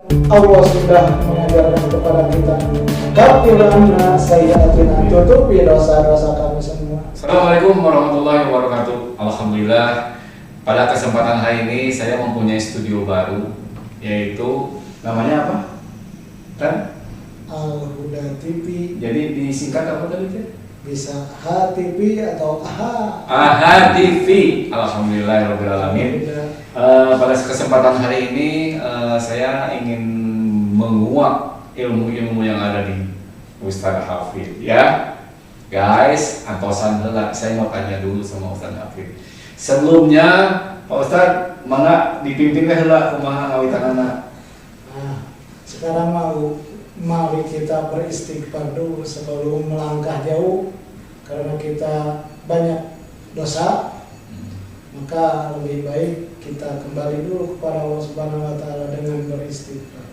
Allah sudah mengajarkan kepada kita, kafirana sayyi'atina, tutupi dosa-dosa kami semua. Assalamualaikum warahmatullahi wabarakatuh. Alhamdulillah, pada kesempatan hari ini saya mempunyai studio baru, yaitu namanya apa? Kan? Al-Huda TV. Jadi disingkat apa tadi? Bisa HTV atau AHA. AHA TV. Alhamdulillahirobbilalamin. Pada kesempatan hari ini saya ingin menguak ilmu-ilmu yang ada di Ustadz Hafid, ya guys. Antosan heula, saya mau tanya dulu sama Ustadz Hafid. Sebelumnya Pak Ustadz, mangga dipimpin heula kumaha ngawitanana. Nah, sekarang mari kita beristighfar dulu sebelum melangkah jauh, karena kita banyak dosa. Maka lebih baik kita kembali dulu kepada Allah Subhanahu wa taala dengan beristighfar.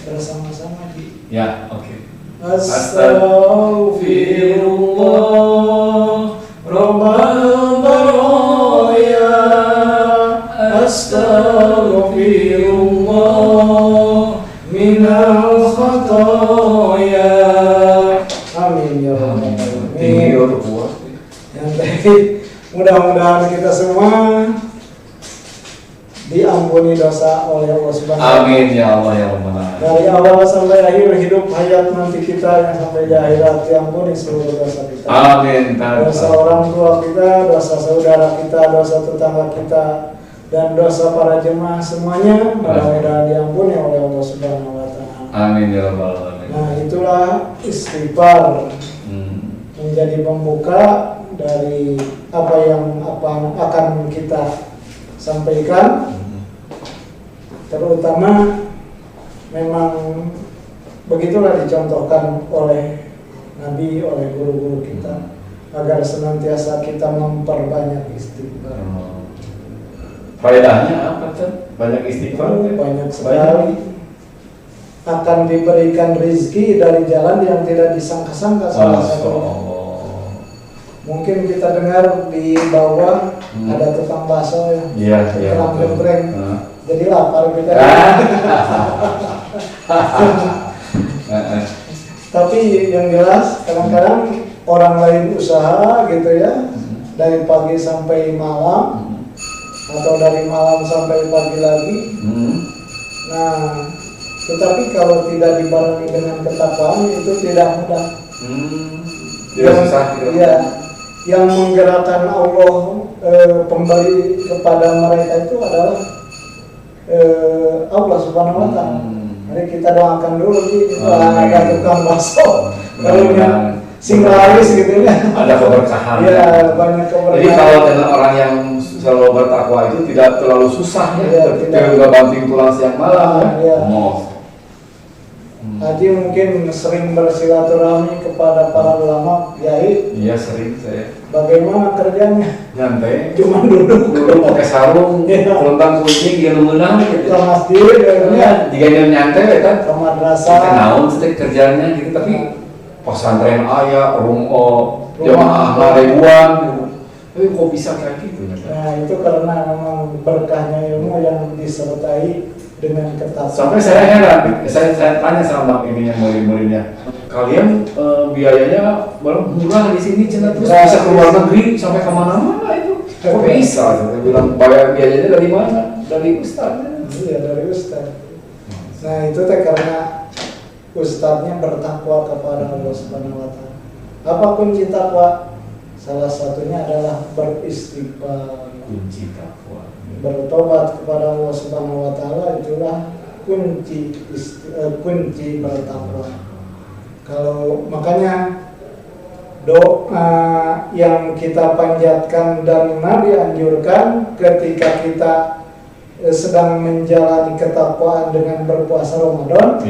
Bersama-sama di. Ya, oke. Astaghfirullah Rabbal baraya, astaghfirullah minal khataya. Amin ya rabbal alamin. Yang baik, mudah-mudahan kita semua diampuni dosa oleh Allah Subhanahu wa taala. Amin ya Allah ya Rabbal alamin. Dari awal sampai akhir hidup hayat nanti kita yang sampai di akhirat diampuni seluruh dosa kita. Amin. Dosa orang tua kita, dosa saudara kita, dosa tetangga kita, dan dosa para jemaah semuanya mudah-mudahan diampuni oleh Allah Subhanahu wa taala. Amin ya Rabbal alamin. Nah, itulah istighfar menjadi pembuka dari apa yang akan kita sampaikan. Terutama memang begitulah dicontohkan oleh Nabi, oleh guru-guru kita, agar senantiasa kita memperbanyak istighfar. Faedahnya apa tuh? Banyak istighfar? Banyak sekali. Akan diberikan rezeki dari jalan yang tidak disangka-sangka. Salah satunya mungkin kita dengar di bawah ada tukang bakso ya, kerang-kerang. Jadi lapar kita. Tapi yang jelas kadang-kadang orang lain usaha gitu ya, dari pagi sampai malam atau dari malam sampai pagi lagi. Nah, tetapi kalau tidak dibarengi dengan ketakwaan itu tidak mudah. Tidak susah. Iya, yang menggerakkan Allah kembali kepada mereka itu adalah Allah Subhanahu wa taala. Jadi kita doakan dulu ada tukang bakso, kalau yang singlaris gitu ya. Ada keberkahan. Ya, banyak keberkahan. Jadi kalau dengan orang yang selalu bertakwa itu tidak terlalu susah ya, tidak banting tulang siang malam ya. Haji mungkin sering bersilaturahmi kepada para ulama, kiai. Iya, sering saya. Bagaimana kerjanya? Nyantai. Cuma duduk pakai sarung, kelontang kucing, dia menang gitu. Ke masjid, ya. Jika dia nyantai kan. Ke madrasah. Naon setiap kerjanya gitu, tapi pesantren ayah, jamaah ribuan gitu. Tapi kok bisa kayak gitu? Nah, itu karena memang berkahnya ilmu yang disertai dengan ketat. Sampai saya heran, saya tanya sama ini yang murid-muridnya, kalian biayanya murah di sini, terus bisa ke luar negeri sampai kemana-mana itu? Kok bisa? Saya bilang biayanya dari mana? Dari ustadz. Iya, dari ustadz. Nah, itu karena ustadznya bertakwa kepada Allah Subhanahu wa taala. Apa kunci takwa? Salah satunya adalah beristighfar. Kunci takwa. Bertobat kepada Allah Subhanahu wa taala itulah kunci bertakwa. Kalau makanya doa yang kita panjatkan dan Nabi anjurkan ketika kita sedang menjalani ketakwaan dengan berpuasa Ramadan.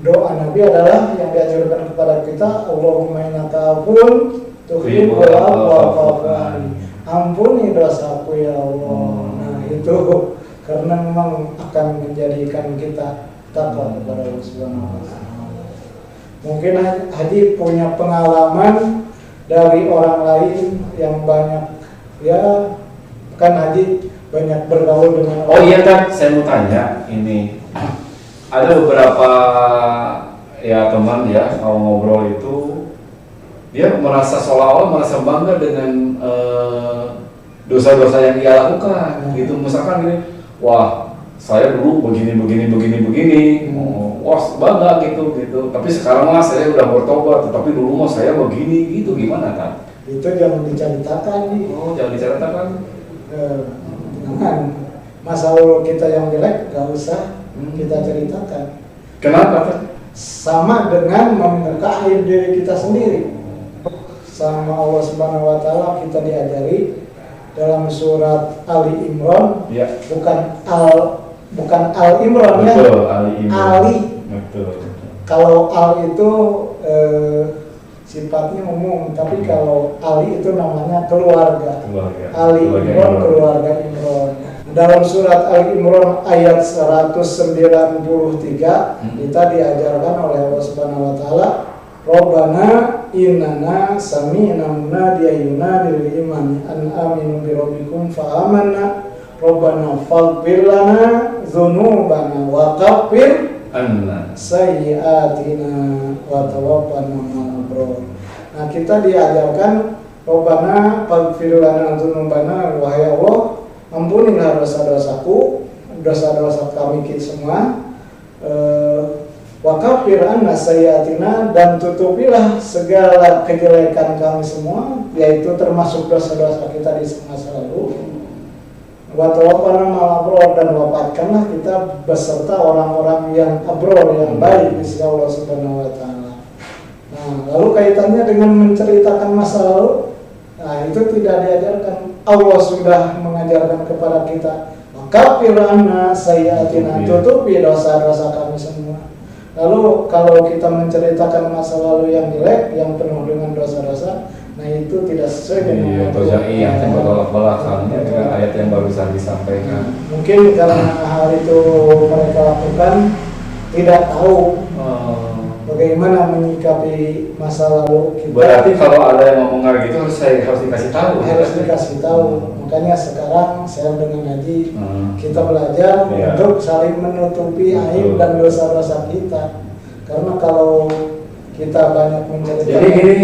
Doa Nabi adalah yang dianjurkan kepada kita, Allahumma innaka afuwwun tuhibbul afwa fa'fu anni. Ampuni dosaku ya Allah. Nah, itu karena memang akan menjadikan kita takwa kepada Allah Subhanahu wa taala. Mungkin Haji punya pengalaman dari orang lain yang banyak, ya kan Haji banyak bergaul dengan orang. Oh iya kan, saya mau tanya ini ada beberapa ya teman ya kalau ngobrol itu dia merasa seolah-olah merasa bangga dengan dosa-dosa yang dia lakukan gitu. Misalkan gini, wah saya dulu begini, wah bangga gitu. Tapi sekarang mah saya udah bertobat, tapi dulu mah saya begini gitu, gimana kan? Itu jangan diceritakan nih. Oh, jangan diceritakan. Jangan. Masa lalu kita yang jelek gak usah kita ceritakan. Kenapa kan? Sama dengan membuka aib diri kita sendiri. Sama Allah Subhanahu wa taala kita diajari dalam surat Ali Imran, ya. bukan Al Imran. Betul, ya. Ali Imran. Ali. Betul. Kalau Al itu sifatnya umum, tapi kalau Ali itu namanya keluarga. Ali Imran, keluarga Imran. Dalam surat Ali Imran ayat 193 kita diajarkan oleh Allah Subhanahu wa taala, Rabbana innana sami'na munadiyan yunadi lil imani an aminu bi rabbikum fa amanna Rabbana faghfir lana dzunubana wa kaffir anna sayyi'atina wa tawaffana ma'al abrar. Nah, kita diajarkan Rabbana faghfir lana dzunubana, wahai Allah, ampunilah dosa-dosaku, dosa-dosa kami semua. Wa kaffir anna sayyi'atina, dan tutupilah segala kejelekan kami semua, yaitu termasuk dosa-dosa kita di masa lalu. Wa tawaffana ma'al abrar, dan wafatkanlah kita beserta orang-orang yang abror, yang baik di sisi Allah Subhanahu wa taala. Nah, lalu kaitannya dengan menceritakan masa lalu, nah itu tidak diajarkan. Allah sudah mengajarkan kepada kita, kaffir anna sayyi'atina, tutupi dosa-dosa kami semua. Lalu kalau kita menceritakan masa lalu yang jelek, yang penuh dengan dosa-dosa, nah itu tidak sesuai dengan yang bertolak belakangnya dengan ayat yang barusan disampaikan. Mungkin karena hal itu mereka lakukan tidak tahu bagaimana menyikapi masa lalu kita. Berarti kalau ada yang ngomong gitu harus dikasih tahu. Harus dikasih tahu. Makanya sekarang saya dengan Haji kita belajar untuk saling menutupi aib dan dosa-dosa kita. Karena kalau kita banyak menceritakan. Jadi gini,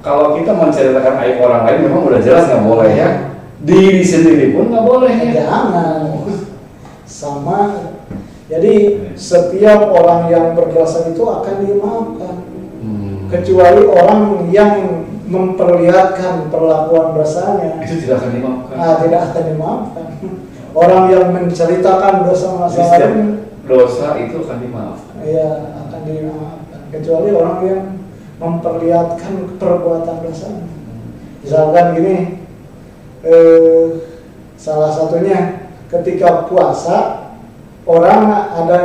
kalau kita menceritakan aib orang lain memang udah jelas nggak boleh ya. Diri sendiri pun nggak boleh ya. Jangan. Sama. Jadi setiap orang yang berdosa itu akan dimaafkan. Kecuali orang yang memperlihatkan perlakuan dosanya, itu tidak akan dimaafkan. Tidak akan dimaafkan. Orang yang menceritakan dosa masa lalu, dosa itu akan dimaafkan. Iya, akan dimaafkan. Kecuali orang yang memperlihatkan perbuatan dosanya. Misalkan gini, salah satunya ketika puasa, orang ada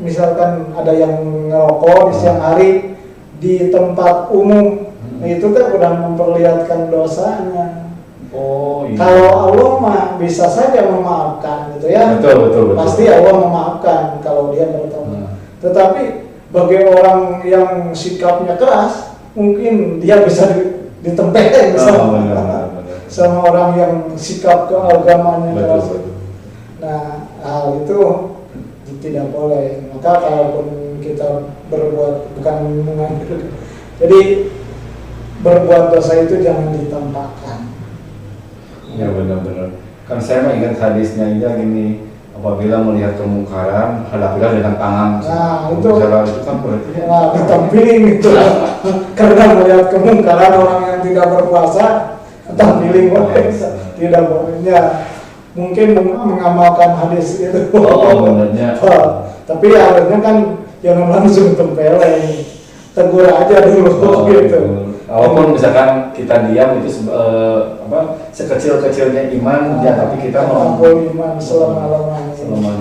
misalkan ada yang ngerokok di siang hari di tempat umum. Itu kan udah memperlihatkan dosanya. Oh iya. Kalau Allah mah bisa saja memaafkan gitu ya. Betul. Pasti Allah memaafkan kalau dia bertobat. Tetapi bagi orang yang sikapnya keras, mungkin dia bisa ditempelin sama orang yang sikap keagamannya keras. Nah, hal itu tidak boleh. Maka kalaupun kita berbuat jadi berbuat dosa itu jangan ditampakkan. Ya benar-benar. Kan saya mah ingat hadisnya aja gini, apabila melihat kemungkaran, hadapilah dengan tangan. Nah itu kan berarti. Nah ditampilin itu. Karena melihat kemungkaran orang yang tidak berpuasa, tampilin tidak bolehnya. Mungkin mengamalkan hadis itu. Benernya. Tapi harusnya kan jangan langsung tempelin, tegur aja dulu gitu. Walaupun misalkan kita diam itu sekecil-kecilnya iman, ya tapi kita mau iman selamanya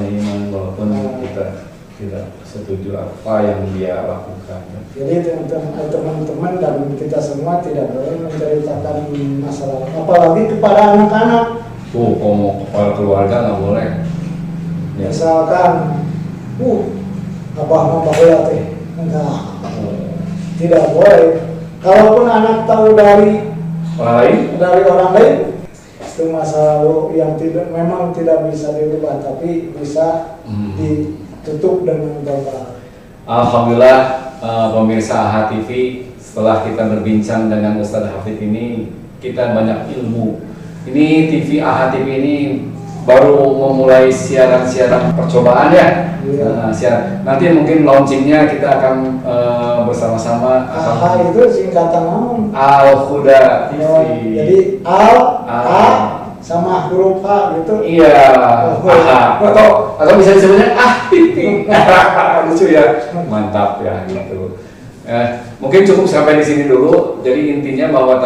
iman walaupun kita tidak setuju apa yang dia lakukan. Jadi teman-teman dan kita semua tidak boleh menceritakan masalah, apalagi kepada anak-anak. Kalau kepala keluarga nggak boleh. Ya. Misalkan, abah mau bahaya teh, enggak, tidak boleh. Kalaupun anak tahu dari orang lain, itu masa lalu yang memang tidak bisa dirubah, tapi bisa tutup dengan doa. Alhamdulillah pemirsa AHA TV, setelah kita berbincang dengan Ustadz Hafid ini, kita banyak ilmu. Ini TV AHA TV ini baru memulai siaran-siaran percobaan ya. Nanti mungkin launchingnya kita akan bersama-sama. AHA itu singkatan namun Al-Huda TV. Jadi A sama huruf H gitu. Iya. Atau bisa disebutnya TV. Lucu ya. Mantap ya gitu. Mungkin cukup sampai di sini dulu. Jadi intinya bahwa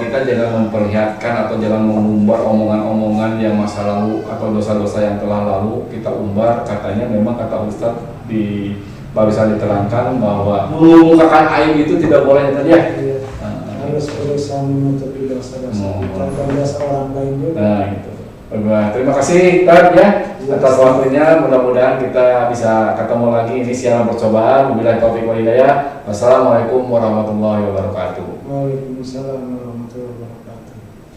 kita jangan memperlihatkan atau jangan mengumbar omongan-omongan yang masa lalu atau dosa-dosa yang telah lalu kita umbar. Katanya memang kata Ustadz barusan diterangkan bahwa mengungkapkan aib itu tidak boleh tadi ya. Harus berusaha menutupi dosa-dosa kita dan dosa orang lain juga. Nah itu. Terima kasih Tad ya atas waktunya. Mudah-mudahan kita bisa ketemu lagi. Ini siaran percobaan. Wabillahi taufiq wal hidayah. Wassalamualaikum warahmatullahi wabarakatuh. Waalaikumsalam warahmatullahi wabarakatuh.